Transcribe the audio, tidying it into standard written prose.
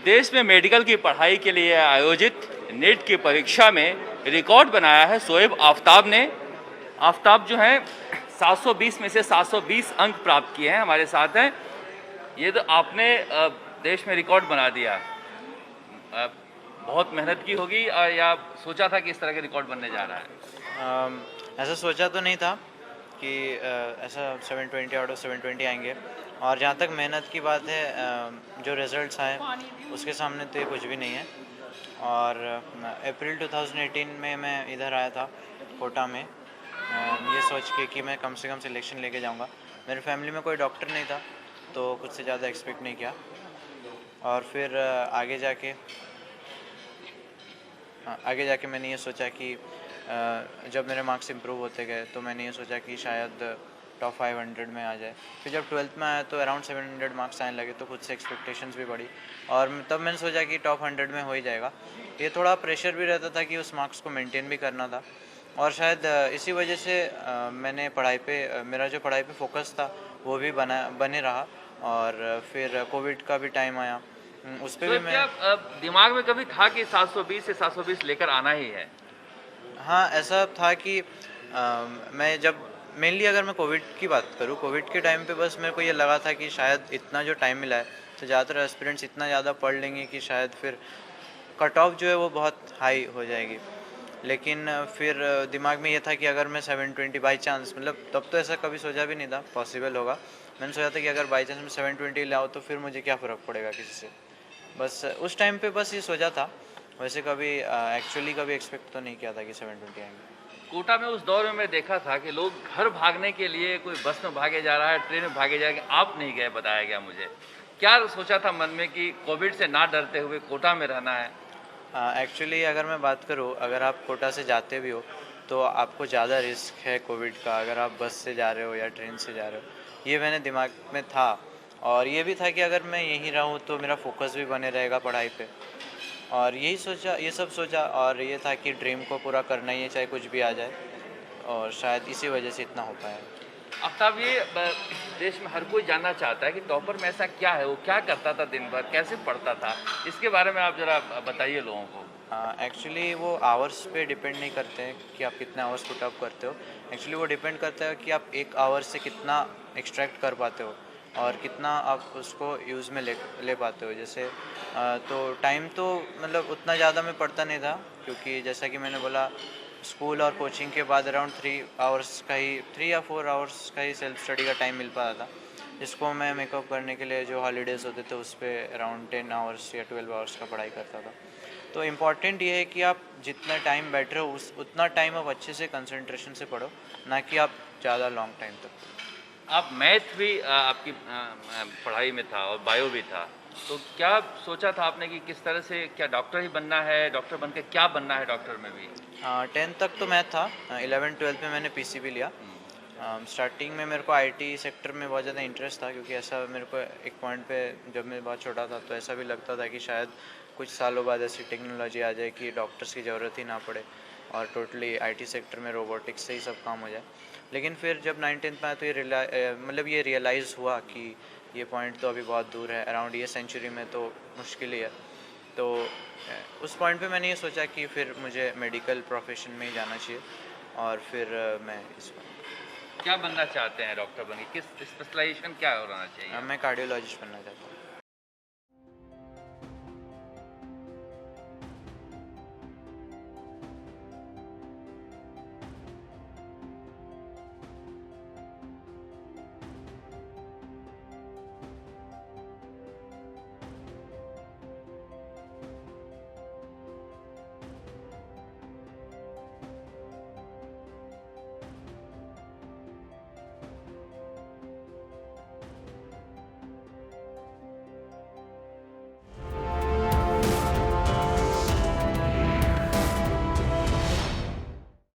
देश में मेडिकल की पढ़ाई के लिए आयोजित नीट की परीक्षा में रिकॉर्ड बनाया है शोएब आफ्ताब ने। आफ्ताब जो हैं 720 में से 720 अंक प्राप्त किए हैं, हमारे साथ हैं। ये तो आपने देश में रिकॉर्ड बना दिया। बहुत मेहनत की होगी या सोचा था कि इस तरह के रिकॉर्ड बनने जा रहा है? ऐसा सोचा तो नहीं था कि ऐसा 720 आउट ऑफ 720 आएंगे। और जहाँ तक मेहनत की बात है, जो रिज़ल्ट्स आए उसके सामने तो ये कुछ भी नहीं है। और अप्रैल 2018 में मैं इधर आया था कोटा में, ये सोच के कि मैं कम से कम सिलेक्शन लेके जाऊंगा। मेरे फैमिली में कोई डॉक्टर नहीं था तो कुछ से ज़्यादा एक्सपेक्ट नहीं किया। और फिर आगे जाके मैंने ये सोचा कि जब मेरे मार्क्स इम्प्रूव होते गए तो मैंने ये सोचा कि शायद टॉप 500 में आ जाए। फिर जब 12th में आया तो अराउंड 700 मार्क्स आने लगे तो खुद से एक्सपेक्टेशंस भी बढ़ी और तब मैंने सोचा कि टॉप 100 में हो ही जाएगा। ये थोड़ा प्रेशर भी रहता था कि उस मार्क्स को मेंटेन भी करना था और शायद इसी वजह से मैंने मेरा जो पढ़ाई पे फोकस था वो भी बने रहा। और फिर कोविड का भी टाइम आया, उस पर तो भी मैं क्या दिमाग में कभी था कि 720 से 720 लेकर आना ही है? हाँ, ऐसा था कि मैं जब मेनली अगर मैं कोविड की बात करूँ, कोविड के टाइम पे बस मेरे को ये लगा था कि शायद इतना जो टाइम मिला है तो ज़्यादातर एस्पिरेंट्स इतना ज़्यादा पढ़ लेंगे कि शायद फिर कट ऑफ जो है वो बहुत हाई हो जाएगी। लेकिन फिर दिमाग में ये था कि अगर मैं 720 बाई चांस, मतलब तब तो ऐसा कभी सोचा भी नहीं था पॉसिबल होगा। मैंने सोचा था कि अगर बाई चांस मैं 720 लाऊँ तो फिर मुझे क्या फ़र्क पड़ेगा किसी से। बस उस टाइम पे बस ये सोचा था। वैसे कभी एक्चुअली कभी एक्सपेक्ट तो नहीं किया था कि 720 आएंगे। कोटा में उस दौर में मैं देखा था कि लोग घर भागने के लिए कोई बस में भागे जा रहा है, ट्रेन में भागे जा रहा है। आप नहीं गए, बताया गया मुझे। क्या सोचा था मन में कि कोविड से ना डरते हुए कोटा में रहना है? एक्चुअली अगर मैं बात करूँ, अगर आप कोटा से जाते भी हो तो आपको ज़्यादा रिस्क है कोविड का, अगर आप बस से जा रहे हो या ट्रेन से जा रहे हो। ये मैंने दिमाग में था और ये भी था कि अगर मैं यहीं रहूँ तो मेरा फोकस भी बने रहेगा पढ़ाई पे। और ये सब सोचा और ये था कि ड्रीम को पूरा करना ही है चाहे कुछ भी आ जाए, और शायद इसी वजह से इतना हो पाया। आफ्ताब, ये देश में हर कोई जानना चाहता है कि टॉपर में ऐसा क्या है, वो क्या करता था दिन भर, कैसे पढ़ता था? इसके बारे में आप ज़रा बताइए लोगों को। एक्चुअली वो आवर्स पे डिपेंड नहीं करते हैं कि आप कितने आवर्स पुट अप करते हो। एक्चुअली वो डिपेंड करता है कि आप एक आवर से कितना एक्सट्रैक्ट कर पाते हो और कितना आप उसको यूज़ में ले पाते हो। जैसे तो टाइम तो मतलब उतना ज़्यादा मैं पढ़ता नहीं था, क्योंकि जैसा कि मैंने बोला स्कूल और कोचिंग के बाद अराउंड 3 या 4 आवर्स का ही सेल्फ स्टडी का टाइम मिल पाता था, जिसको मैं मेकअप करने के लिए जो हॉलीडेज़ होते थे उस पर अराउंड 10 आवर्स या 12 आवर्स का पढ़ाई करता था। तो इम्पॉर्टेंट ये है कि आप जितना टाइम बैठ रहे हो उतना टाइम आप अच्छे से कंसंट्रेशन से पढ़ो, ना कि आप ज़्यादा लॉन्ग टाइम तक। आप मैथ भी आपकी पढ़ाई में था और बायो भी था, तो क्या सोचा था आपने कि किस तरह से, क्या डॉक्टर ही बनना है? डॉक्टर बनकर क्या बनना है डॉक्टर में भी? 10th तक तो मैथ था, 11th-12th में मैंने पीसीबी लिया। स्टार्टिंग में मेरे को आईटी सेक्टर में बहुत ज़्यादा इंटरेस्ट था, क्योंकि ऐसा मेरे को एक पॉइंट पे जब मैं बहुत छोटा था तो ऐसा भी लगता था कि शायद कुछ सालों बाद ऐसी टेक्नोलॉजी आ जाए कि डॉक्टर्स की ज़रूरत ही ना पड़े और टोटली आईटी सेक्टर में रोबोटिक्स से ही सब काम हो जाए। लेकिन फिर जब 9th-10th में आया तो ये रियलाइज़ हुआ कि ये पॉइंट तो अभी बहुत दूर है, अराउंड ये सेंचुरी में तो मुश्किल ही है। तो उस पॉइंट पे मैंने ये सोचा कि फिर मुझे मेडिकल प्रोफेशन में ही जाना चाहिए और फिर मैं क्या बनना चाहते हैं डॉक्टर बन के? किस स्पेशलाइजेशन क्या होना चाहिए? मैं कार्डियोलॉजिस्ट बनना चाहता हूँ।